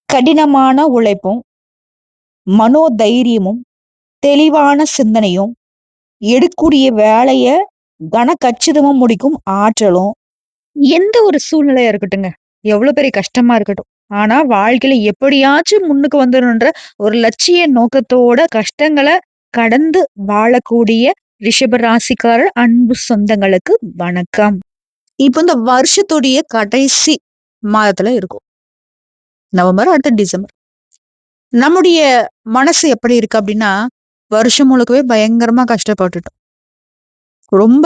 கடினமான உழைப்பும், மனோதைரியமும், தெளிவான சிந்தனையும், எடுக்கக்கூடிய வேலைய கனகச்சிதமா முடிக்கும் ஆற்றலும், எந்த ஒரு சூழ்நிலையா இருக்கட்டுங்க. எவ்வளவு பெரிய கஷ்டமா இருக்கட்டும். ஆனா வாழ்க்கையில எப்படியாச்சும் முன்னுக்கு வந்துரணுன்ற ஒரு லட்சிய நோக்கத்தோட கஷ்டங்கள கடந்து வாழக்கூடிய ரிஷப ராசிக்காரர் அன்பு சொந்தங்களுக்கு வணக்கம். இப்ப இந்த வருஷத்துடைய கடைசி மாதத்துல இருக்கும். நவம்பர் அடுத்து டிசம்பர். நம்முடைய மனசு எப்படி இருக்கு அப்படின்னா, வருஷம் முழுக்கவே பயங்கரமா கஷ்டப்பட்டுட்டோம். ரொம்ப.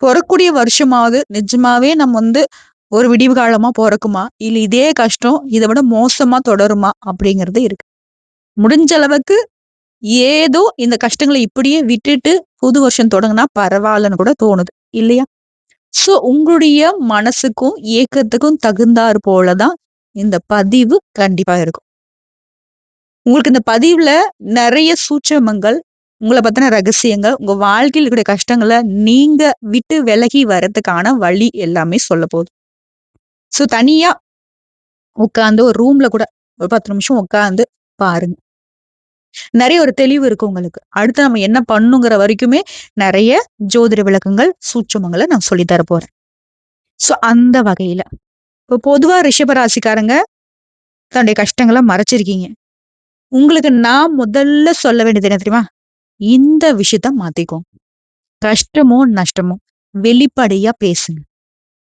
பொறக்கூடிய வருஷமாவது நிஜமாவே நம்ம ஒரு விடிவு காலமா பொறக்குமா? இல்ல இதே கஷ்டம் இத விட மோசமா தொடருமா? அப்படிங்கிறது இருக்கு. முடிஞ்ச அளவுக்கு ஏதோ இந்த கஷ்டங்கள இப்படியே விட்டுட்டு புது வருஷம் தொடங்குனா பரவால்லன்னு கூட தோணுது. இல்லையா? சோ உங்களுடைய மனசுக்கும், ஏக்கத்துக்கும் தகுந்தாற் போல தான் இந்த பதிவு கண்டிப்பா இருக்கும். உங்களுக்கு இந்த பதிவுல நெறைய சூட்சமங்கள், உங்கள பத்தின ரகசியங்கள், உங்க வாழ்க்கையில இருக்கக்கூடிய கஷ்டங்கள நீங்க விட்டு விலகி வரதுக்கான வழி எல்லாமே சொல்லப்போது. சோ தனியா உட்கார்ந்து ஒரு ரூம்ல கூட ஒரு 10 நிமிஷம் உட்கார்ந்து பாருங்க. நெறைய ஒரு தெளிவு இருக்கு உங்களுக்கு. அடுத்து நம்ம என்ன பண்ணணுங்கிற வரைக்குமே நெறைய ஜோதிட விளக்கங்கள், சூட்சுமங்கள நான் சொல்லி தர போறேன். சோ அந்த வகையில, இப்போ பொதுவா ரிஷப ராசிக்காரங்க தன்னுடைய கஷ்டங்கள மறைச்சிருக்கீங்க. உங்களுக்கு நான் முதல்ல சொல்ல வேண்டியது என்ன தெரியுமா? இந்த விஷயத்த மாத்திக்கோங்க. கஷ்டமோ, நஷ்டமோ வெளிப்படையா பேசுங்க.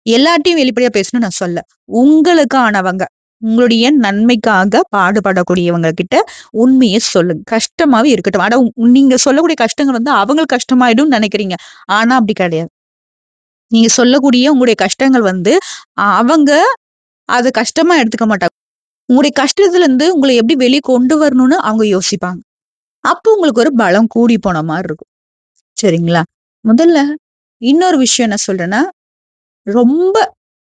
எல்லார்ட்டயும் வெளிப்படையா பேசணும்னு நான் சொல்லல. உங்களுக்கானவங்க, உங்களுடைய நன்மைக்காக பாடுபடக்கூடியவங்க கிட்ட உண்மைய சொல்லுங்க. கஷ்டமாவே இருக்கட்டும். ஆனா நீங்க சொல்லக்கூடிய கஷ்டங்கள் அவங்களுக்கு கஷ்டமாயிடும்னு நெனைக்கிறீங்க. ஆனா அப்படி கிடையாது. நீங்க சொல்லக்கூடிய உங்களுடைய கஷ்டங்கள் அவங்க அத கஷ்டமா எடுத்துக்க மாட்டாங்க. உங்களுடைய கஷ்டத்துல இருந்து உங்கள எப்படி வெளிய கொண்டு வரணும்னு அவங்க யோசிப்பாங்க. அப்போ உங்களுக்கு ஒரு பலம் கூடி போன மாரி இருக்கும். சரிங்களா? முதல்ல இன்னொரு விஷயம் என்ன சொல்றேன்னா, ரொம்ப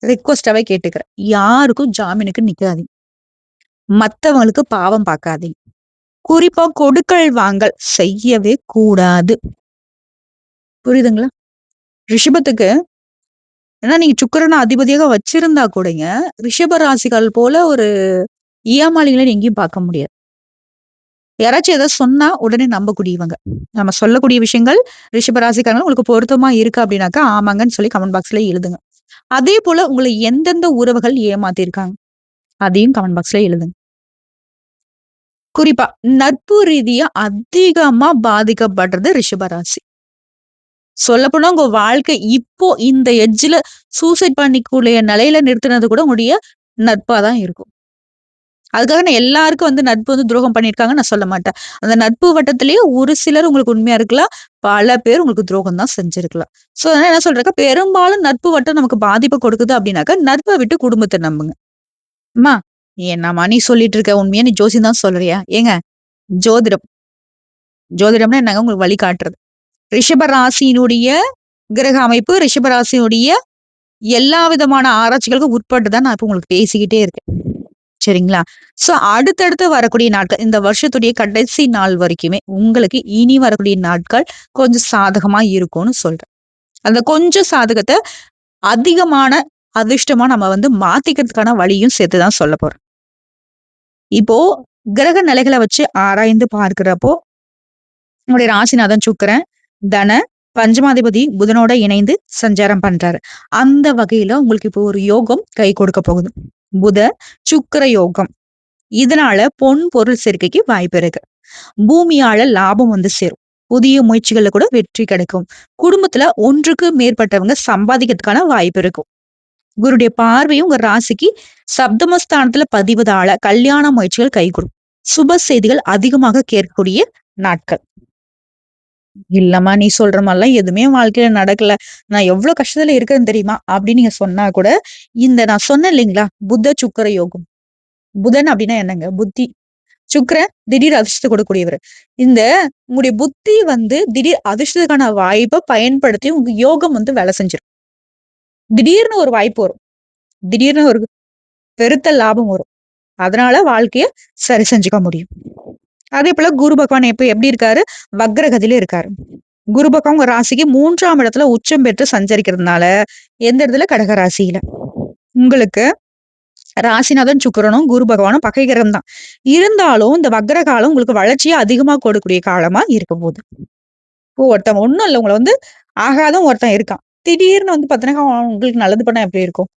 ரிக்வெஸ்ட்டாவே கேட்டுக்கிறேன். யாருக்கும் ஜாமீனுக்கு நிக்காதீங்க. மத்தவங்களுக்கு பாவம் பார்க்காதீங்க. குறிப்பா கொடுக்கல் வாங்கல் செய்யவே கூடாது. புரியுதுங்களா? ரிஷபத்துக்கு ஏன்னா நீங்க சுக்கிரன அதிபதியாக வச்சிருந்தா கூடங்க, ரிஷப ராசிகள் போல ஒரு ஏமாளிகள எங்கேயும் பார்க்க முடியாது. யாராச்சும் ஏதாவது சொன்னா உடனே நம்பக்கூடியவங்க. நம்ம சொல்லக்கூடிய விஷயங்கள் ரிஷப ராசிக்காரங்க உங்களுக்கு பொருத்தமா இருக்கு அப்படின்னாக்கா, ஆமாங்கன்னு சொல்லி கமெண்ட் பாக்ஸ்ல எழுதுங்க. அதே போல உங்கள எந்தெந்த உறவுகள் ஏமாத்தியிருக்காங்க, அதையும் கமெண்ட் பாக்ஸ்ல எழுதுங்க. குறிப்பா நட்பு ரீதியா அதிகமா பாதிக்கப்படுறது ரிஷப ராசி. சொல்லப்போனா உங்க வாழ்க்கை இப்போ இந்த எட்ஜ்ல சூசைட் பண்ணிக்கூடிய நிலையில நிறுத்தினது கூட உங்களுடைய நட்பா தான் இருக்கும். அதுக்காக நான் எல்லாருக்கும் நட்பு துரோகம் பண்ணியிருக்காங்கன்னு நான் சொல்ல மாட்டேன். அந்த நட்பு வட்டத்திலேயே ஒரு சிலர் உங்களுக்கு உண்மையா இருக்கலாம். பல பேர் உங்களுக்கு துரோகம் தான் செஞ்சிருக்கலாம். சோ அதனால என்ன சொல்றேன்னா, பெரும்பாலும் நட்பு வட்டம் நமக்கு பாதிப்ப கொடுக்குது அப்படின்னாக்கா, நட்ப விட்டு குடும்பத்த நம்புங்க. அம்மா என்னம்மா நீ சொல்லிட்டு இருக்க? உண்மையா நீ ஜோசியம் தான் சொல்றியா? ஏங்க ஜோதிடம். ஜோதிடம்னா என்னங்க? உங்களுக்கு வழிகாட்டுறது. ரிஷப ராசியினுடைய கிரக அமைப்பு, ரிஷப ராசியினுடைய எல்லா விதமான ஆராய்ச்சிகளுக்கும் உட்பட்டு தான் நான் இப்ப உங்களுக்கு பேசிக்கிட்டே இருக்கேன். சரிங்களா? சோ அடுத்தடுத்து வரக்கூடிய நாட்கள், இந்த வருஷத்துடைய கடைசி நாள் வரைக்குமே உங்களுக்கு இனி வரக்கூடிய நாட்கள் கொஞ்சம் சாதகமா இருக்கும்னு சொல்றேன். அந்த கொஞ்சம் சாதகத்த அதிகமான அதிர்ஷ்டமா நம்ம மாத்திக்கிறதுக்கான வழியும் சேர்த்து தான் சொல்லப் போறேன். இப்போ கிரக நிலைகள வச்சு ஆராய்ந்து பார்க்கிறப்போ, உங்களுடைய ராசிநாதன் சுக்கிரன், தன, பஞ்சமாதிபதி புதனோட இணைந்து சஞ்சாரம் பண்றாரு. அந்த வகையில உங்களுக்கு இப்போ ஒரு யோகம் கை கொடுக்க போகுது. புத, சுக்கிர யோகம். இதனால பொன் பொருள் சேர்க்கைக்கு வாய்ப்பு இருக்கு. பூமியால லாபம் சேரும். புதிய முயற்சிகள்ல கூட வெற்றி கிடைக்கும். குடும்பத்துல ஒன்றுக்கு மேற்பட்டவங்க சம்பாதிக்கிறதுக்கான வாய்ப்பு இருக்கும். குருடைய பார்வையும் உங்க ராசிக்கு சப்தமஸ்தானத்துல பதிவதால கல்யாண முயற்சிகள் கைகூடும். சுப செய்திகள் அதிகமாக கேட்கக்கூடிய நாட்கள். இல்லம்மா நீ சொல்ற மாதிரிலாம் எதுவுமே வாழ்க்கையில நடக்கல. நான் எவ்வளவு கஷ்டத்துல இருக்கேன்னு தெரியுமா? அப்படின்னு நீங்க சொன்னா கூட, இந்த நான் சொன்னேன் இல்லைங்களா? புத்த சுக்கிர யோகம். புதன் அப்படின்னா என்னங்க? புத்தி. சுக்கிரன் திடீர் அதிர்ஷ்டத்த கொடுக்கக்கூடியவரு. இந்த உங்களுடைய புத்தி திடீர் அதிர்ஷ்டத்துக்கான வாய்ப்ப பயன்படுத்தி உங்க யோகம் வேலை செஞ்சிரும். திடீர்னு ஒரு வாய்ப்பு வரும். திடீர்னு ஒரு பெருத்த லாபம் வரும். அதனால வாழ்க்கைய சரி செஞ்சுக்க முடியும். அதே போல குரு பகவான் இப்ப எப்படி இருக்காரு? வக்ரகதியில இருக்காரு. குரு பகவான் உங்க ராசிக்கு 3ஆம் இடத்துல உச்சம் பெற்று சஞ்சரிக்கிறதுனால, எந்த இடத்துல? கடக ராசியில. உங்களுக்கு ராசிநாதன் சுக்கிரனும், குரு பகவானும் பகை கிரகம் தான். இருந்தாலும் இந்த வக்ர காலம் உங்களுக்கு வளர்ச்சிய அதிகமா கொடுக்கக்கூடிய காலமா இருக்க போகுது. இப்போ ஒருத்தன் ஒண்ணும் இல்ல. உங்கள வந்து ஆகாதவன் ஒருத்தன் இருக்கான். திடீர்னு வந்து பார்த்தீங்கன்னா, அவன் உங்களுக்கு நல்லது பண்ணா எப்படி இருக்கும்?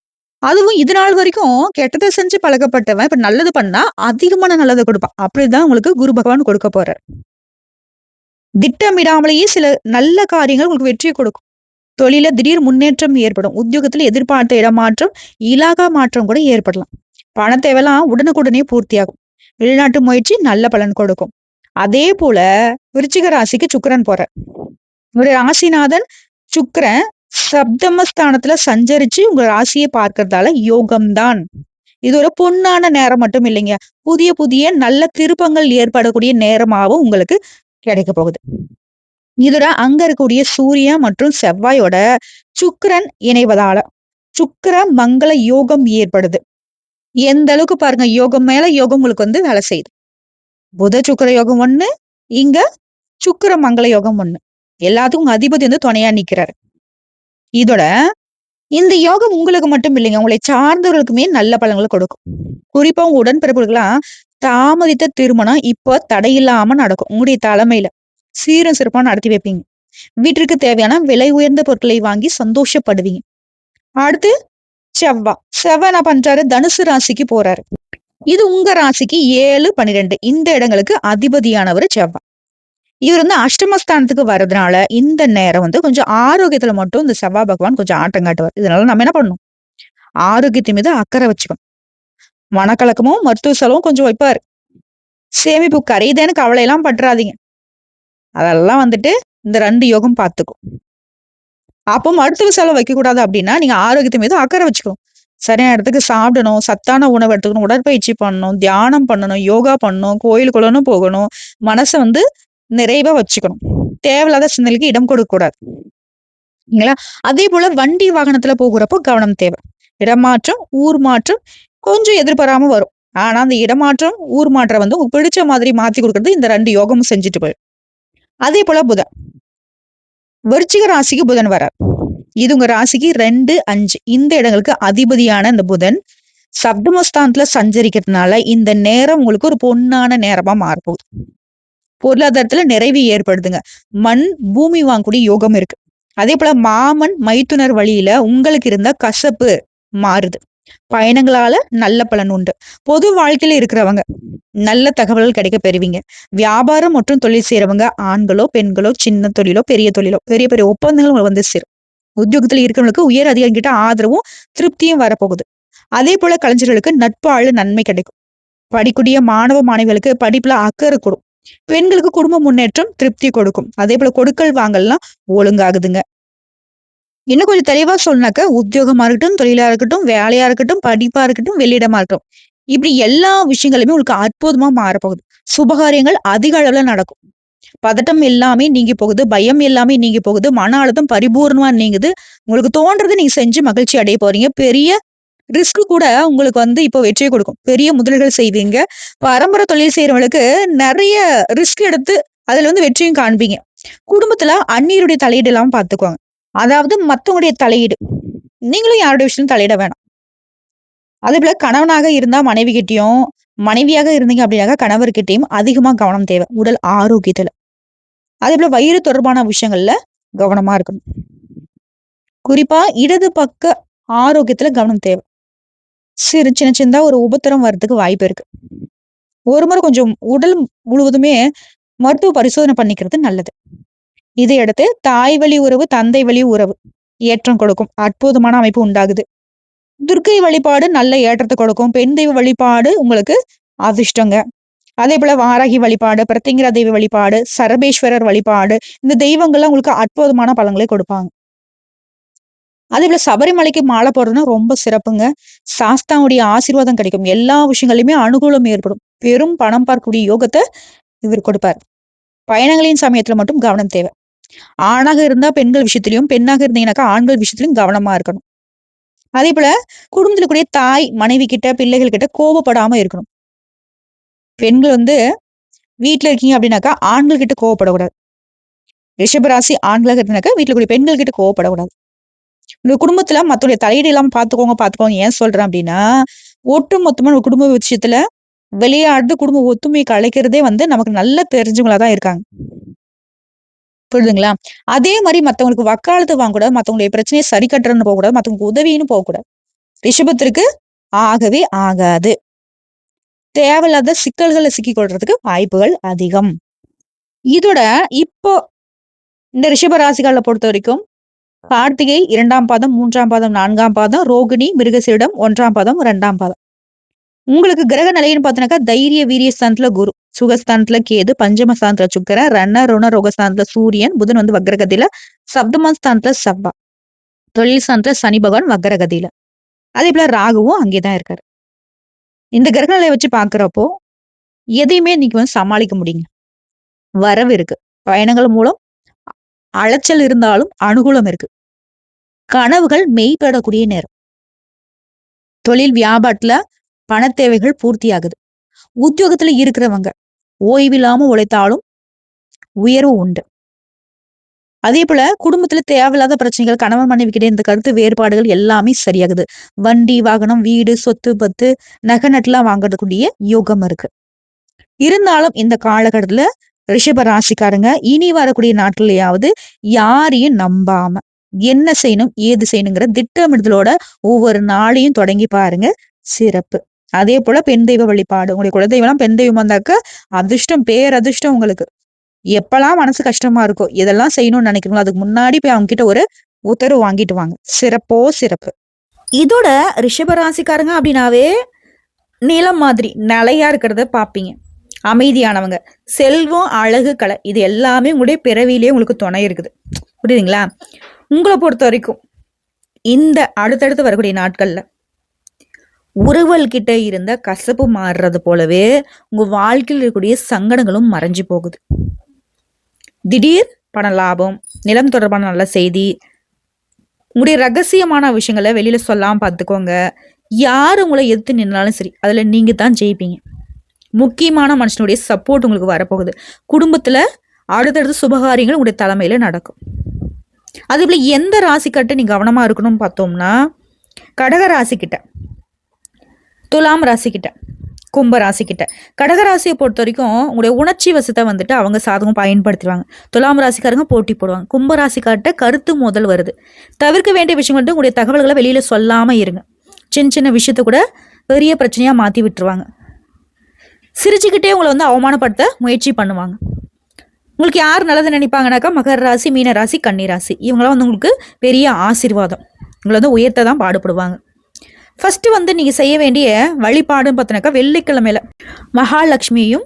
அதுவும் இது நாள் வரைக்கும் கெட்டத செஞ்சு பழக்கப்பட்டவன், இப்ப நல்லது பண்ணா அதிகமான நல்லத குடுப்பான். அப்படிதான் உங்களுக்கு குரு பகவான் கொடுக்க போறார். திட்டமிடாமலேயே சில நல்ல காரியங்கள் உங்களுக்கு வெற்றிய கொடுக்கும். தொழில்ல திடீர் முன்னேற்றம் ஏற்படும். உத்தியோகத்துல எதிர்பார்த்த இடமாற்றம், இலாகா மாற்றம் கூட ஏற்படலாம். பண தேவைலாம் உடனுக்குடனே பூர்த்தியாகும். வெளிநாட்டு முயற்சி நல்ல பலன் கொடுக்கும். அதே போல விருச்சிக ராசிக்கு சுக்கிரன் போறார். ஒரு ராசிநாதன் சுக்கிரன் சப்தமஸ்தானத்துல சஞ்சரிச்சு உங்க ராசிய பார்க்கறதால யோகம் தான். இது ஒரு பொன்னான நேரம் மட்டும் இல்லைங்க. புதிய புதிய நல்ல திருப்பங்கள் ஏற்படக்கூடிய நேரமாவும் உங்களுக்கு கிடைக்க போகுது. இதுல அங்க இருக்கக்கூடிய சூரியன் மற்றும் செவ்வாயோட சுக்கிரன் இணைவதால சுக்கிர மங்கள யோகம் ஏற்படுது. எந்த அளவுக்கு பாருங்க யோகம் மேல யோகம் உங்களுக்கு வந்து வேலை செய்யுது. புத சுக்கிர யோகம் ஒண்ணு, இங்க சுக்கிர மங்கள யோகம் ஒண்ணு. எல்லாத்துக்கும் அதிபதி வந்து துணையா நிக்கிறாரு. இதோட இந்த யோகம் உங்களுக்கு மட்டும் இல்லைங்க. உங்களை சார்ந்தவர்களுக்குமே நல்ல பலன்களை கொடுக்கும். குறிப்பா உங்க உடன்பிறப்புகளுக்கெல்லாம் தாமதித்த திருமணம் இப்ப தடையில்லாம நடக்கும். உங்களுடைய தலைமையில சீரும் சிறப்பா நடத்தி வைப்பீங்க. வீட்டிற்கு தேவையான விலை உயர்ந்த பொருட்களை வாங்கி சந்தோஷப்படுவீங்க. அடுத்து செவ்வாய் என்ன பண்றாரு? தனுசு ராசிக்கு போறாரு. இது உங்க ராசிக்கு 7, 12 இந்த இடங்களுக்கு அதிபதியானவர் செவ்வாய். இவர் வந்து அஷ்டமஸ்தானத்துக்கு வர்றதுனால இந்த நேரம் வந்து கொஞ்சம் ஆரோக்கியத்துல மட்டும் இந்த செவ்வாய் பகவான் கொஞ்சம் ஆட்டம் காட்டுவார். இதனால நம்ம என்ன பண்ணணும்? ஆரோக்கியத்தின் மீது அக்கறை வச்சுக்கணும். மனக்கலக்கமும் மருத்துவ செலவும் கொஞ்சம் வைப்பாரு. சேமிப்பு கரையுதேன்னு கவலை எல்லாம் பட்டுறாதீங்க. அதெல்லாம் வந்துட்டு இந்த 2 யோகம் பார்த்துக்கும். அப்போ மருத்துவ செலவு வைக்கக்கூடாது அப்படின்னா, நீங்க ஆரோக்கியத்தின் மீது அக்கறை வச்சுக்கணும். சரியான இடத்துக்கு சாப்பிடணும், சத்தான உணவு எடுத்துக்கணும், உடற்பயிற்சி பண்ணணும், தியானம் பண்ணணும், யோகா பண்ணணும், கோயிலுக்குள்ளன்னு போகணும். மனச வந்து நிறைவா வச்சுக்கணும். தேவையில்லாத சிந்தனைக்கு இடம் கொடுக்க கூடாது. இல்லைங்களா? அதே போல வண்டி வாகனத்துல போகிறப்போ கவனம் தேவை. இடமாற்றம், ஊர் மாற்றம் கொஞ்சம் எதிர்பாராம வரும். ஆனா அந்த இடமாற்றம், ஊர் மாற்றம் வந்து உங்களுக்கு பிடிச்ச மாதிரி மாத்தி குடுக்குறது இந்த 2 யோகமும் செஞ்சுட்டு போயிடும். அதே போல புதன். விருச்சிக ராசிக்கு புதன் வரார். இது உங்க ராசிக்கு 2, 5 இந்த இடங்களுக்கு அதிபதியான இந்த புதன் சப்தமஸ்தானத்துல சஞ்சரிக்கிறதுனால இந்த நேரம் உங்களுக்கு ஒரு பொன்னான நேரமா மாறப்போகுது. பொருளாதாரத்துல நிறைவு ஏற்படுதுங்க. மண், பூமி வாங்கக்கூடிய யோகம் இருக்கு. அதே போல மாமன், மைத்துனர் வழியில உங்களுக்கு இருந்த கசப்பு மாறுது. பயணங்களால நல்ல பலன் உண்டு. பொது வாழ்க்கையில இருக்கிறவங்க நல்ல தகவல்கள் கிடைக்க பெறுவீங்க. வியாபாரம் மற்றும் தொழில் செய்யறவங்க ஆண்களோ, பெண்களோ, சின்ன தொழிலோ, பெரிய தொழிலோ, பெரிய பெரிய ஒப்பந்தங்கள் உங்களுக்கு வந்து சேரும். உத்தியோகத்துல இருக்கிறவங்களுக்கு உயர் அதிகாரி கிட்ட ஆதரவும், திருப்தியும் வரப்போகுது. அதே போல கலைஞர்களுக்கு நட்பால நன்மை கிடைக்கும். படிக்கூடிய மாணவ மாணவிகளுக்கு படிப்புல அக்கறை கூடும். பெண்களுக்கு குடும்ப முன்னேற்றம் திருப்தி கொடுக்கும். அதே போல கொடுக்கல் வாங்கல்லாம் ஒழுங்காகுதுங்க. இன்னும் கொஞ்சம் தெளிவா சொல்லனாக்க உத்தியோகமா இருக்கட்டும், தொழிலா இருக்கட்டும், வேலையா இருக்கட்டும், படிப்பா இருக்கட்டும், வெளியிடமா இருக்கட்டும். இப்படி எல்லா விஷயங்களுமே உங்களுக்கு அற்புதமா மாறப்போகுது. சுபகாரியங்கள் அதிக அளவுல நடக்கும். பதட்டம் எல்லாமே நீங்கி போகுது. பயம் எல்லாமே நீங்கி போகுது. மன அழுத்தம் பரிபூர்ணமா நீங்குது. உங்களுக்கு தோன்றத நீங்க செஞ்சு மகிழ்ச்சி அடைய போறீங்க. பெரிய ரிஸ்க் கூட உங்களுக்கு வந்து இப்போ வெற்றியை கொடுக்கும். பெரிய முதலீடுகள் செய்வீங்க. பரம்பரை தொழில் செய்றவங்களுக்கு நெறைய ரிஸ்க் எடுத்து அதுல வந்து வெற்றியும் காண்பீங்க. குடும்பத்துல அந்நியருடைய தலையீடு இல்லாம பார்த்துக்குவாங்க. அதாவது மத்தவங்களுடைய தலையீடு. நீங்களும் யாருடைய விஷயத்திலும் தலையிட வேணாம். அதேபோல கணவனாக இருந்தா மனைவி கிட்டயும், மனைவியாக இருந்தீங்க அப்படின்னாக்கா கணவர்கிட்டயும் அதிகமா கவனம் தேவை. உடல் ஆரோக்கியத்துல. அதேபோல வயிறு தொடர்பான விஷயங்கள்ல கவனமா இருக்கணும். குறிப்பா இடது பக்க ஆரோக்கியத்துல கவனம் தேவை. சின்னதா ஒரு உபத்திரம் வர்றதுக்கு வாய்ப்பு இருக்கு. ஒரு முறை கொஞ்சம் உடல் முழுவதுமே மருத்துவ பரிசோதனை பண்ணிக்கிறது நல்லது. இதையடுத்து தாய் வழி உறவு, தந்தை வழி உறவு ஏற்றம் கொடுக்கும். அற்புதமான அமைப்பு உண்டாகுது. துர்க்கை வழிபாடு நல்ல ஏற்றத்தை கொடுக்கும். பெண் தெய்வ வழிபாடு உங்களுக்கு அதிர்ஷ்டங்க. அதே போல வாராகி வழிபாடு, பிரத்திங்கிரா தெய்வ வழிபாடு, சரபேஸ்வரர் வழிபாடு இந்த தெய்வங்கள்லாம் உங்களுக்கு அற்புதமான பலன்களை கொடுப்பாங்க. அதே போல சபரிமலைக்கு மாலை போடுறதுன்னா ரொம்ப சிறப்புங்க. சாஸ்தாவுடைய ஆசீர்வாதம் கிடைக்கும். எல்லா விஷயங்களையுமே அனுகூலம் ஏற்படும். பெரும் பணம் பார்க்கக்கூடிய யோகத்தை இவர் கொடுப்பார். பயணங்களின் சமயத்துல மட்டும் கவனம் தேவை. ஆணாக இருந்தா பெண்கள் விஷயத்திலையும், பெண்ணாக இருந்தீங்கன்னாக்கா ஆண்கள் விஷயத்திலும் கவனமா இருக்கணும். அதே போல குடும்பத்துல கூடிய தாய், மனைவி கிட்ட, பிள்ளைகள் கிட்ட கோபப்படாம இருக்கணும். பெண்கள் வந்து வீட்ல இருக்கீங்க அப்படின்னாக்கா ஆண்கள் கிட்ட கோவப்படக்கூடாது. ரிஷபராசி ஆண்களாக இருந்தாக்கா வீட்டுல கூடிய பெண்கள் கிட்ட கோவப்படக்கூடாது. உங்க குடும்பத்துல மத்தவங்களுடைய தலையீடு இல்லாம பாத்துக்கோங்க. ஏன் சொல்றேன் அப்படின்னா, ஒட்டுமொத்தமான குடும்ப விஷயத்துல விளையாடுறது குடும்ப ஒத்துமையை கலைக்கிறதே நமக்கு நல்லா தெரிஞ்சவங்களா தான் இருக்காங்க. புரியுதுங்களா? அதே மாரி மத்தவங்களுக்கு வக்காலத்து வாங்கக்கூடாது, மத்தவங்களுடைய பிரச்சனைய சரி கட்டுறன்னு போகக்கூடாது, மத்தவங்களுக்கு உதவின்னு போகக்கூடாது. ரிஷபத்திற்கு ஆகவே ஆகாது. தேவையில்லாத சிக்கல்கள்ல சிக்கிக் கொள்றதுக்கு வாய்ப்புகள் அதிகம். இதோட இப்போ இந்த ரிஷப ராசிக்காரர்கள பொறுத்தவரைக்கும், கார்த்திகை 2ஆம் பாதம், 3ஆம் பாதம், 4ஆம் பாதம், ரோகிணி, மிருகசீரிடம் 1ஆம் பாதம், 2ஆம் பாதம். உங்களுக்கு கிரக நிலைன்னு பார்த்தீங்கன்னாக்கா, தைரிய வீரிய ஸ்தானத்துல குரு, சுகஸ்தானத்துல கேது, பஞ்சமஸ்தானத்துல சுக்கிரன், ருண ரோகஸ்தானத்துல சூரியன், புதன் வக்ரகதியில, சப்தமஸ்தானத்துல செவ்வா, தொழில் ஸ்தானத்துல சனி பகவான் வக்ரகதியில. அதே போல ராகுவும் அங்கேதான் இருக்காரு. இந்த கிரக நிலையை வச்சு பார்க்கிறப்போ, எதையுமே இன்னைக்கு சமாளிக்க முடியுங்க. வரவு இருக்கு. பயணங்கள் மூலம் அலைச்சல் இருந்தாலும் அனுகூலம் இருக்கு. கனவுகள் மெய்ப்படக்கூடிய நேரம். தொழில் வியாபாரத்துல பண தேவைகள் பூர்த்தி ஆகுது. உத்தியோகத்துல இருக்கிறவங்க ஓய்வில்லாம உழைத்தாலும் உயர்வு உண்டு. அதே போல குடும்பத்துல தேவையில்லாத பிரச்சனைகள், கணவன் மனைவி கிட்ட இந்த கருத்து வேறுபாடுகள் எல்லாமே சரியாகுது. வண்டி, வாகனம், வீடு, சொத்து, பத்து, நகை நட்டுலாம் வாங்கக்கூடிய யோகம் இருக்கு. இருந்தாலும் இந்த காலகட்டத்துல ரிஷப ராசிக்காரங்க இனி வரக்கூடிய நாட்கள்லயாவது யாரையும் நம்பாம என்ன செய்யணும், ஏது செய்யணுங்கிற திட்டமிடுதலோட ஒவ்வொரு நாளையும் தொடங்கி பாருங்க, சிறப்பு. அதே போல பெண் தெய்வ வழிபாடு. உங்களுடைய குலதெய்வம் பெண் தெய்வம் வந்தாக்க அதிர்ஷ்டம், பேரதிர்ஷ்டம் உங்களுக்கு. எப்பெல்லாம் மனசு கஷ்டமா இருக்கோ, எதெல்லாம் செய்யணும்னு நினைக்கிறீங்களோ அதுக்கு முன்னாடி போய் அவங்க கிட்ட ஒரு உத்தரவு வாங்கிட்டு வாங்க. சிறப்போ சிறப்பு. இதோட ரிஷபராசிக்காரங்க அப்படின்னாவே நிலம் மாதிரி நிலையா இருக்கிறத பாப்பீங்க. அமைதியானவங்க, செல்வம், அழகு, கலை, இது எல்லாமே உங்களுடைய பிறவியிலே உங்களுக்கு துணை இருக்குது. புரியுதுங்களா? உங்களை பொறுத்த வரைக்கும் இந்த அடுத்தடுத்து வரக்கூடிய நாட்கள்ல உறவுகள் கிட்ட இருந்த கசப்பு மாறுறது போலவே உங்க வாழ்க்கையில் இருக்கக்கூடிய சங்கடங்களும் மறைஞ்சு போகுது. திடீர் பண லாபம், நிலம் தொடர்பான நல்ல செய்தி, உங்களுடைய ரகசியமான விஷயங்களை வெளியில சொல்லாம பார்த்துக்கோங்க. யார் உங்களை எதிர்த்து நின்னாலும் சரி, அதுல நீங்க தான் ஜெயிப்பீங்க. முக்கியமான மனுஷனுடைய சப்போர்ட் உங்களுக்கு வரப்போகுது. குடும்பத்துல அடுத்தடுத்து சுபகாரியங்கள் உங்களுடைய தலைமையில நடக்கும். அதே போல எந்த ராசிக்கிட்ட நீ கவனமா இருக்கணும்னு பார்த்தோம்னா, கடக ராசிக்கிட்ட, துலாம் ராசிக்கிட்ட, கும்ப ராசிக்கிட்ட. கடகராசியை பொறுத்த வரைக்கும் உங்களுடைய உணர்ச்சி வசத்தை அவங்க சாதகம் பயன்படுத்துவாங்க. துலாம் ராசிக்காரங்க போட்டி போடுவாங்க. கும்ப ராசிக்கார்ட்ட கருத்து மோதல் வருது. தவிர்க்க வேண்டிய விஷயம் உங்களுடைய தகவல்களை வெளியில சொல்லாம இருங்க. சின்ன சின்ன விஷயத்த கூட பெரிய பிரச்சனையா மாத்தி விட்டுருவாங்க. சிரிச்சுக்கிட்டே உங்களை அவமானப்படுத்த முயற்சி பண்ணுவாங்க. உங்களுக்கு யார் நல்லது நினைப்பாங்கனாக்கா, மகர ராசி, மீன ராசி, கன்னி ராசி, இவங்களாம் உங்களுக்கு பெரிய ஆசீர்வாதம். உங்களை உயர்த்த தான் பாடுபடுவாங்க. ஃபர்ஸ்ட் நீங்க செய்ய வேண்டிய வழிபாடுன்னு பார்த்தீங்கன்னாக்கா, வெள்ளிக்கிழமையில மகாலட்சுமியையும்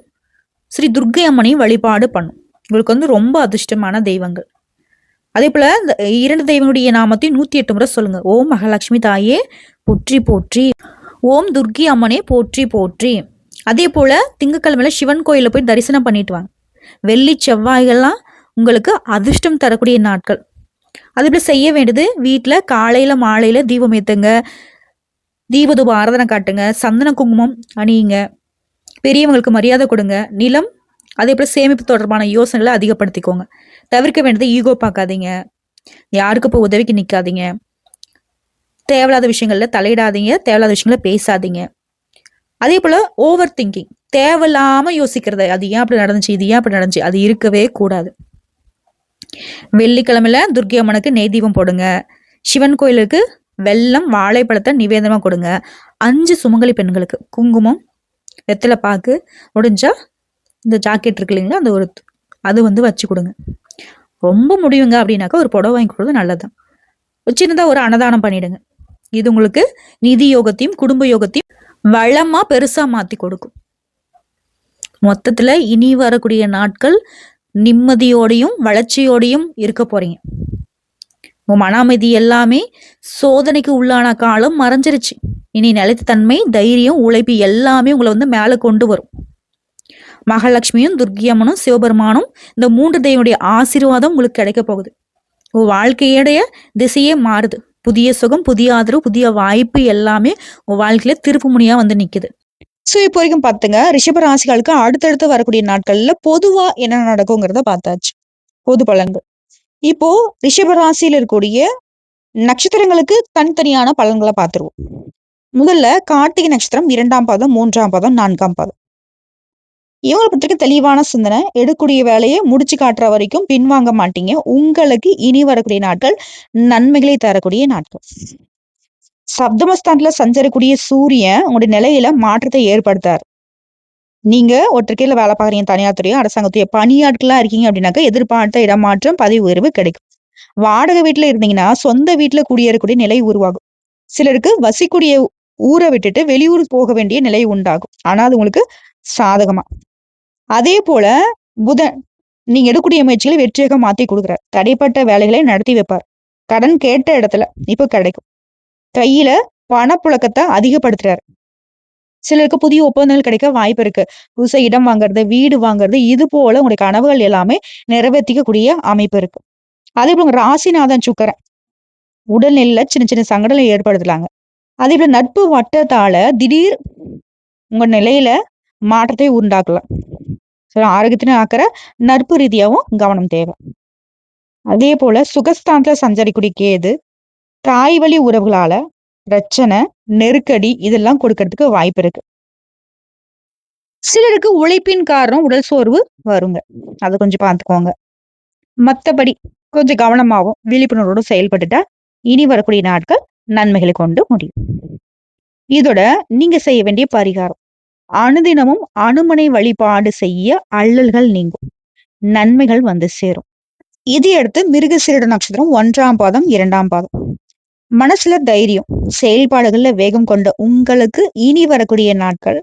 ஸ்ரீ துர்க்கை அம்மனையும் வழிபாடு பண்ணும். உங்களுக்கு ரொம்ப அதிர்ஷ்டமான தெய்வங்கள். அதே போல இந்த 2 தெய்வங்களுடைய நாமத்தையும் 108 முறை சொல்லுங்க. ஓம் மகாலட்சுமி தாயே போற்றி போற்றி, ஓம் துர்க்கி அம்மனே போற்றி போற்றி. அதே போல திங்கக்கிழமையில சிவன் கோயில போய் தரிசனம் பண்ணிட்டு வாங்க. வெள்ளி செவ்வாய்கள்லாம் உங்களுக்கு அதிர்ஷ்டம் தரக்கூடிய நாட்கள். அதே போல செய்ய வேண்டியது, வீட்டுல காலையில மாலையில தீபம் ஏத்துங்க, தீபதூப ஆராதனை காட்டுங்க, சந்தன குங்குமம் அணியுங்க, பெரியவங்களுக்கு மரியாதை கொடுங்க. நிலம் அதே போல சேமிப்பு தொடர்பான யோசனைகளை அதிகப்படுத்திக்கோங்க. தவிர்க்க வேண்டியது ஈகோ பார்க்காதீங்க, யாருக்கு இப்போ உதவிக்கு நிற்காதீங்க, தேவையில்லாத விஷயங்கள்ல தலையிடாதீங்க, தேவையில்லாத விஷயங்கள பேசாதீங்க. அதே போல ஓவர் திங்கிங், தேவையில்லாம யோசிக்கிறது, அது ஏன் அப்படி நடந்துச்சு, இது ஏன் அப்படி நடந்துச்சு, அது இருக்கவே கூடாது. வெள்ளிக்கிழமையில துர்க்கை அம்மனுக்கு நெய் தீபம் போடுங்க. சிவன் கோயிலுக்கு வெல்லம், வாழைப்பழத்தை நிவேதனமா கொடுங்க. 5 சுமங்கலி பெண்களுக்கு குங்குமம், வெத்தலை பாக்கு, முடிஞ்சா இந்த ஜாக்கெட் இருக்கு இல்லைங்களா, அந்த ஒரு அது வச்சு கொடுங்க. ரொம்ப முடியுங்க அப்படின்னாக்கா ஒரு புடவை வாங்கி கொடுறது நல்லதுதான். சின்னதா ஒரு அன்னதானம் பண்ணிடுங்க. இது உங்களுக்கு நிதி யோகத்தையும் குடும்ப யோகத்தையும் வளமா பெருசா மாத்தி கொடுக்கும். மொத்தத்துல இனி வரக்கூடிய நாட்கள் நிம்மதியோடையும் வளர்ச்சியோடையும் இருக்க போறீங்க. மன அமைதி எல்லாமே சோதனைக்கு உள்ளான காலம் மறைஞ்சிருச்சு. இனி நிலைத்த தன்மை, தைரியம், உழைப்பு எல்லாமே உங்களை மேல கொண்டு வரும். மகாலட்சுமியும் துர்க்கியம்மனும் சிவபெருமானும் இந்த 3 தெய்வனுடைய ஆசீர்வாதம் உங்களுக்கு கிடைக்க போகுது. உங்க வாழ்க்கையுடைய திசையே மாறுது. புதிய சுகம், புதிய ஆதரவு, புதிய வாய்ப்பு எல்லாமே உங்க வாழ்க்கையில திருப்பு முனையா நிக்குது. சோ இப்போ வரைக்கும் பாத்துங்க, ரிஷப ராசிகளுக்கு அடுத்தடுத்து வரக்கூடிய நாட்கள்ல பொதுவா என்ன நடக்குங்கிறத பார்த்தாச்சு, பொது பலன்கள். இப்போ ரிஷப ராசியில இருக்கக்கூடிய நட்சத்திரங்களுக்கு தனித்தனியான பலன்களை பார்த்துருவோம். முதல்ல கார்த்திகை நட்சத்திரம் 2ஆம் பாதம், 3ஆம் பாதம், 4ஆம் பாதம். இவங்கள பொறுத்தவரைக்கும் தெளிவான சிந்தனை. எடுக்கக்கூடிய வேலைய முடிச்சு காட்டுற வரைக்கும் பின்வாங்க மாட்டீங்க. உங்களுக்கு இனி வரக்கூடிய நாட்கள் நன்மைகளை தரக்கூடிய நாட்கள். சப்தமஸ்தானத்துல சஞ்சரிக்கக்கூடிய சூரியன் உங்களுடைய நிலையில மாற்றத்தை ஏற்படுத்தாரு. நீங்க ஒருத்தர் கீழ வேலை பார்க்குறீங்க. தனியார் துறையோ, அரசாங்கத்தையோ பணியாட்களா இருக்கீங்க அப்படின்னாக்க, எதிர்பார்த்த இடமாற்றம், பதவி உயர்வு கிடைக்கும். வாடகை வீட்ல இருந்தீங்கன்னா, சொந்த வீட்ல குடியேறக்கூடிய நிலை உருவாகும். சிலருக்கு வசிக்கூடிய ஊர விட்டுட்டு வெளியூர் போக வேண்டிய நிலை உண்டாகும். ஆனா, அது உங்களுக்கு சாதகமா. அதே போல புதன் நீங்க எடுக்கக்கூடிய முயற்சிகளை வெற்றியாக மாத்தி குடுக்குறார். தடைப்பட்ட வேலைகளை நடத்தி வைப்பார். கடன் கேட்ட இடத்துல இப்ப கிடைக்கும். கையில பணப்புழக்கத்த அதிகப்படுத்துறார். சிலருக்கு புதிய ஒப்பந்தங்கள் கிடைக்க வாய்ப்பு இருக்கு. புதுசா இடம் வாங்குறது, வீடு வாங்குறது, இது போல உங்களுடைய கனவுகள் எல்லாமே நிறைவேத்திக்கக்கூடிய அமைப்பு இருக்கு. அதேபோல உங்க ராசிநாதன் சுக்கிரன் உடல்நிலையில சின்ன சின்ன சங்கடங்களை ஏற்படுத்தலாங்க. அதேபோல நட்பு வட்டத்தால திடீர் உங்க நிலையில மாற்றத்தை உண்டாக்கலாம். ஆரோக்கியத்தின அக்கறை, நட்பு ரீதியாவும் கவனம் தேவை. அதே போல சுகஸ்தானத்துல சஞ்சரிக்கூடிய கேது, தாய் வழி உறவுகளால பிரச்சனை, நெருக்கடி இதெல்லாம் கொடுக்கறதுக்கு வாய்ப்பு இருக்கு. சிலருக்கு உழைப்பின் காரணம் உடல் சோர்வு வருங்க. அத கொஞ்சம் பார்த்துக்கோங்க. மத்தபடி கொஞ்சம் கவனமாவும், விழிப்புணர்வோடும் செயல்பட்டுட்டா, இனி வரக்கூடிய நாட்கள் நன்மைகளை கொண்டு முடியும். இதோட நீங்க செய்ய வேண்டிய பரிகாரம். அனுதினமும் அனுமனை வழிபாடு செய்ய அல்லல்கள் நீங்கும். நன்மைகள் வந்து சேரும். இது அடுத்து மிருகசீரிட நட்சத்திரம் 1ஆம் பாதம், 2ஆம் பாதம். மனசுல தைரியம், செயல்பாடுகள்ல வேகம் கொண்ட உங்களுக்கு இனி வரக்கூடிய நாட்கள்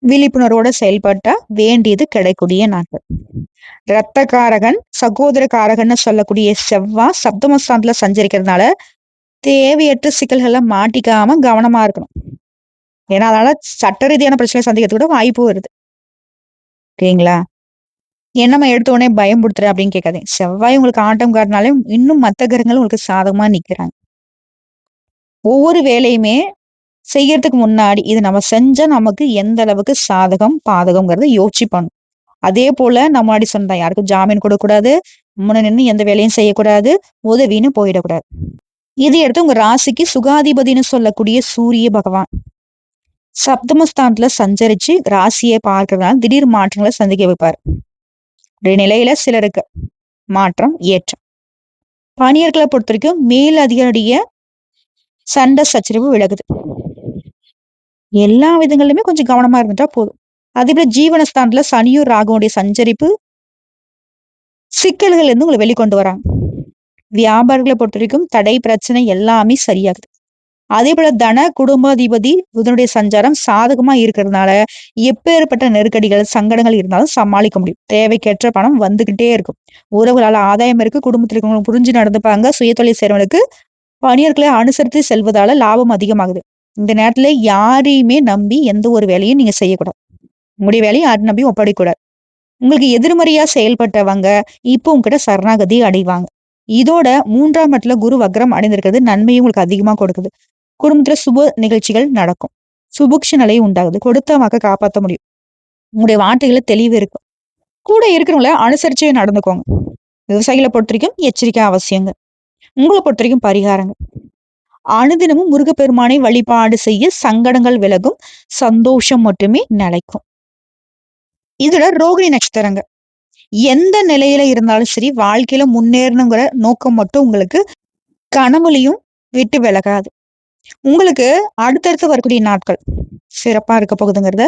விழிப்புணர்வோட செயல்பட்டா வேண்டியது கிடைக்கூடிய நாட்கள். இரத்தக்காரகன், சகோதரகாரகன்னு சொல்லக்கூடிய செவ்வாய் சப்தமஸ்தானத்துல சஞ்சரிக்கிறதுனால தேவையற்ற சிக்கல்கள்ல மாட்டிக்காம கவனமா இருக்கணும். ஏன்னா அதனால சட்ட ரீதியான பிரச்சனை சந்திக்கிறதுக்கு கூட வாய்ப்பு வருது. ஓகேங்களா? என்னம்மா எடுத்த உடனே பயம்புடுத்துற அப்படின்னு கேட்காதீங்க. செவ்வாய் உங்களுக்கு ஆட்டம் காட்டினாலே இன்னும் மத்த கிரகங்கள் உங்களுக்கு சாதகமா நிக்கிறாங்க. ஒவ்வொரு வேலையுமே செய்யறதுக்கு முன்னாடி இது நம்ம செஞ்சா நமக்கு எந்த அளவுக்கு சாதகம், பாதகம்ங்கிறத யோசிச்சு பண்ணணும். அதே போல நான் முன்னாடி சொன்னேன் யாருக்கும் ஜாமீன் கொடுக்கக்கூடாது. முன்ன நின்னு எந்த வேலையும் செய்யக்கூடாது. உதவின்னு போயிடக்கூடாது. இது எடுத்து உங்க ராசிக்கு சுகாதிபதின்னு சொல்லக்கூடிய சூரிய பகவான் சப்தமஸ்தானத்துல சஞ்சரிச்சு ராசியை பார்க்கறதுனால திடீர் மாற்றங்களை சந்திக்க வைப்பார். நிலையில சிலருக்கு மாற்றம் ஏற்றம். பணியர்களை பொறுத்த வரைக்கும் மேல் அதிகாரிய சண்டை சச்சரவு விலகுது. எல்லா விதங்களிலுமே கொஞ்சம் கவனமா இருந்துட்டா போதும். அதே போல ஜீவனஸ்தானத்துல சனியும் ராகுவோடைய சஞ்சரிப்பு சிக்கல்கள் இருந்து உங்களை வெளிக்கொண்டு வராங்க. வியாபாரிகளை பொறுத்த வரைக்கும் தடை பிரச்சனை எல்லாமே சரியாகுது. அதே போல தன குடும்பாதிபதி புதனுடைய சஞ்சாரம் சாதகமா இருக்கிறதுனால எப்பேற்பட்ட நெருக்கடிகள், சங்கடங்கள் இருந்தாலும் சமாளிக்க முடியும். தேவைக்கேற்ற பணம் வந்துகிட்டே இருக்கும். உறவுகளால ஆதாயம் இருக்கு. குடும்பத்தில் இருக்கவங்க புரிஞ்சு நடந்துப்பாங்க. சுயதொழில் செய்றவங்களுக்கு பணியாட்களை அனுசரித்து செல்வதால லாபம் அதிகமாகுது. இந்த நேரத்துல யாரையுமே நம்பி எந்த ஒரு வேலையும் நீங்க செய்யக்கூடாது. உங்களுடைய வேலையை யாரும் நம்பி ஒப்படைக்கூடாது. உங்களுக்கு எதிர்மறையா செயல்பட்டவங்க இப்போ உங்ககிட்ட சரணாகதி அடைவாங்க. இதோட 3ஆம் இடத்துல குரு வக்ரம் அடைந்திருக்கிறது நன்மையும் உங்களுக்கு அதிகமா கொடுக்குது. குடும்பத்துல சுப நிகழ்ச்சிகள் நடக்கும். சுபுக்ஷ நிலை உண்டாகுது. கொடுத்த வாக்க காப்பாத்த முடியும். உங்களுடைய வார்த்தைகள தெளிவு இருக்கும். கூட இருக்கிறவங்கள அனுசரிச்சு நடந்துக்கோங்க. விவசாயிகளை பொறுத்த வரைக்கும் எச்சரிக்கை அவசியங்க. உங்கள பொறுத்த வரைக்கும் பரிகாரங்க. அனுதினமும் முருகப்பெருமானை வழிபாடு செய்ய சங்கடங்கள் விலகும். சந்தோஷம் மட்டுமே நிலைக்கும். இதுல ரோகிணி நட்சத்திரங்க. எந்த நிலையில இருந்தாலும் சரி, வாழ்க்கையில முன்னேறணுங்கிற நோக்கம் மட்டும் உங்களுக்கு கனவுலயும் விட்டு விலகாது. உங்களுக்கு அடுத்தடுத்து வரக்கூடிய நாட்கள் சிறப்பா இருக்க போகுதுங்கிறத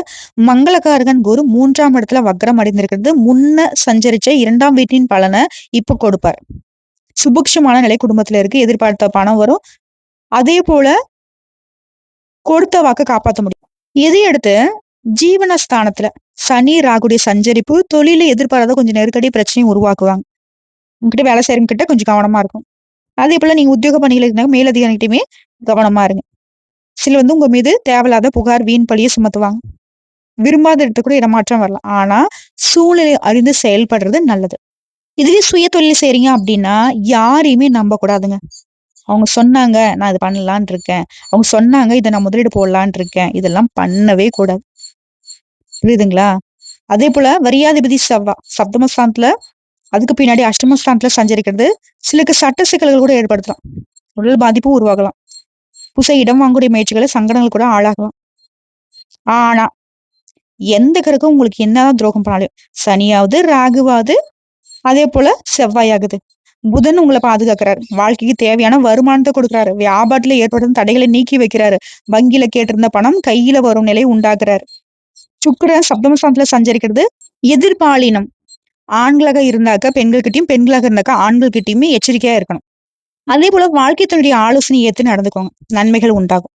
மங்களகாரகன் குரு 3ஆம் இடத்துல வக்ரம் அடைந்திருக்கிறது முன்ன சஞ்சரிச்ச 2ஆம் வீட்டின் பலனை இப்ப கொடுப்பார். சுபுக்ஷமான நிலை குடும்பத்துல இருக்கு. எதிர்பார்த்த பணம் வரும். அதே போல கொடுத்த வாக்க காப்பாத்த முடியும். இதையடுத்து ஜீவனஸ்தானத்துல சனி ராகுடைய சஞ்சரிப்பு தொழில எதிர்பாராத கொஞ்சம் நெருக்கடி பிரச்சனையும் உருவாக்குவாங்க. உங்ககிட்ட வேலை செய்யறவங்க கிட்ட கொஞ்சம் கவனமா இருக்கும். அதே போல நீங்க உத்தியோக பணிகள் இருந்தாங்க மேலதிகாரிகிட்டயுமே கவனமா இருங்க. சில உங்க மீது தேவையில்லாத புகார், வீண் பழிய சுமத்துவாங்க. விரும்பாத இடத்துல கூட இடமாற்றம் வரலாம். ஆனா சூழ்நிலை அறிந்து செயல்படுறது நல்லது. இதுவே சுய தொழில் செய்றீங்க அப்படின்னா யாரையுமே நம்ப கூடாதுங்க. அவங்க சொன்னாங்க நான் இது பண்ணலான் இருக்கேன். அவங்க சொன்னாங்க இதை நான் முதலீடு போடலான் இருக்கேன். இதெல்லாம் பண்ணவே கூடாது. புரியுதுங்களா? அதே போல வரியாதிபதி செவ்வா சப்தமஸ்தானத்துல அதுக்கு பின்னாடி அஷ்டமஸ்தானத்துல சஞ்சரிக்கிறது சிலருக்கு சட்ட சிக்கல்கள் கூட ஏற்படுத்தலாம். உடல் பாதிப்பும் உருவாகலாம். புதுசா இடம் வாங்கக்கூடிய முயற்சிகளை சங்கடங்கள் கூட ஆளாகலாம். ஆனா எந்த கிரகம் உங்களுக்கு என்னதான் துரோகம் பண்ணாலும் சனியாவது ராகுவாவது அதே போல செவ்வாயாகுது புதன் உங்களை பாதுகாக்கிறாரு. வாழ்க்கைக்கு தேவையான வருமானத்தை கொடுக்குறாரு. வியாபாரத்துல ஏற்படும் தடைகளை நீக்கி வைக்கிறாரு. வங்கியில கேட்டிருந்த பணம் கையில வரும் நிலை உண்டாக்குறாரு. சுக்கிரன் சப்தமஸ்தானத்துல சஞ்சரிக்கிறது எதிர்பாலினம் ஆண்களாக இருந்தாக்க பெண்கள்கிட்டயும், பெண்களாக இருந்தாக்க ஆண்கள் கிட்டயுமே எச்சரிக்கையா இருக்கணும். அதே போல வாழ்க்கை தன்னுடைய ஆலோசனை ஏத்து நடந்துக்கோங்க. நன்மைகள் உண்டாகும்.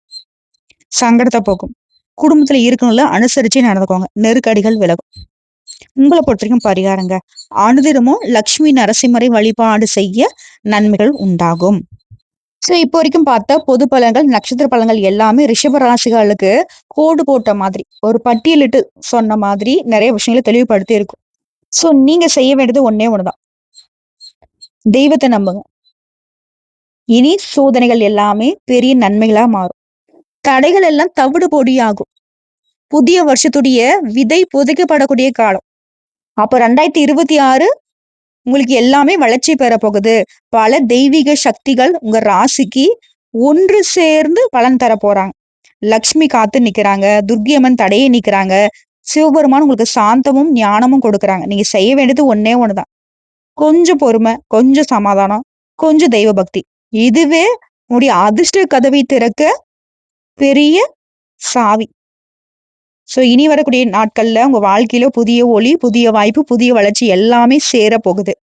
சங்கடத்தை போக்கும். குடும்பத்துல இருக்கவங்கள அனுசரிச்சு நடந்துக்கோங்க. நெருக்கடிகள் விலகும். உங்களை பொறுத்த வரைக்கும் பரிகாரங்க. அனுதினமும் லட்சுமி நரசிம்மரை வழிபாடு செய்ய நன்மைகள் உண்டாகும். சோ இப்போ வரைக்கும் பார்த்த பொது பலன்கள், நட்சத்திர பலன்கள் எல்லாமே ரிஷப ராசிகளுக்கு கோடு போட்ட மாதிரி, ஒரு பட்டியலிட்டு சொன்ன மாதிரி நிறைய விஷயங்களை தெளிவுபடுத்தி இருக்கும். சோ நீங்க செய்ய வேண்டியது ஒண்ணே ஒண்ணுதான். தெய்வத்தை நம்புங்க. இனி சோதனைகள் எல்லாமே பெரிய நன்மைகளா மாறும். தடைகள் எல்லாம் தவிடு பொடியாகும். புதிய வருஷத்துடைய விதை புதைக்கப்படக்கூடிய காலம். அப்ப 2026 உங்களுக்கு எல்லாமே வளர்ச்சி பெற போகுது. பல தெய்வீக சக்திகள் உங்க ராசிக்கு ஒன்று சேர்ந்து பலன் தர போறாங்க. லக்ஷ்மி காத்து நிக்கிறாங்க. துர்க்கை அம்மன் தடையை நிக்கிறாங்க. சிவபெருமான் உங்களுக்கு சாந்தமும் ஞானமும் கொடுக்குறாங்க. நீங்க செய்ய வேண்டியது ஒண்ணே ஒண்ணுதான். கொஞ்சம் பொறுமை, கொஞ்சம் சமாதானம், கொஞ்சம் தெய்வ பக்தி. இதுவே உங்களுடைய அதிர்ஷ்ட கதவை திறக்க பெரிய சாவி. சோ இனி வரக்கூடிய நாட்கள்ல உங்க வாழ்க்கையில புதிய ஒளி, புதிய வாய்ப்பு, புதிய வளர்ச்சி எல்லாமே சேர போகுது.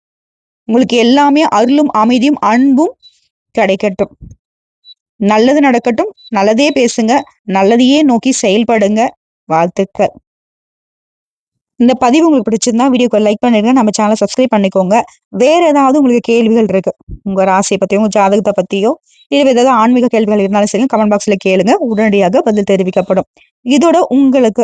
உங்களுக்கு எல்லாமே அருளும், அமைதியும், அன்பும் கிடைக்கட்டும். நல்லது நடக்கட்டும். நல்லதே பேசுங்க. நல்லதையே நோக்கி செயல்படுங்க. வாழ்த்துக்கள். இந்த பதிவு உங்களுக்கு பிடிச்சிருந்தா வீடியோக்கு லைக் பண்ணிருங்க. நம்ம சேனலை சப்ஸ்கிரைப் பண்ணிக்கோங்க. வேற ஏதாவது உங்களுக்கு கேள்விகள் இருக்கு, உங்க ராசியை பத்தியோ, உங்க ஜாதகத்தை பத்தியோ, இல்ல ஏதாவது ஆன்மீக கேள்விகள் இருந்தாலும் சரி கமெண்ட் பாக்ஸ்ல கேளுங்க. உடனடியாக பதில் தெரிவிக்கப்படும். இதோட உங்களுக்கு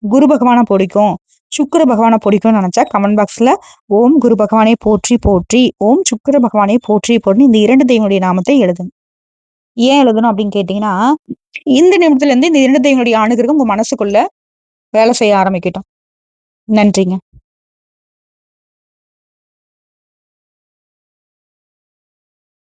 குரு பகவானை பிடிக்கும், சுக்கிர பகவானை பிடிக்கும்னு நினைச்சா கமெண்ட் பாக்ஸ்ல ஓம் குரு பகவானை போற்றி போற்றி, ஓம் சுக்கிர பகவானை போற்றி போற்றி இந்த 2 தெய்வங்களுடைய நாமத்தை எழுதுங்க. ஏன் எழுதணும் அப்படின்னு கேட்டீங்கன்னா, இந்த நிமிடத்துல இருந்து இந்த 2 தெய்வங்களுடைய அனுகிரகம் உங்க மனசுக்குள்ள வேலை செய்ய ஆரம்பிக்கட்டும். நன்றிங்க.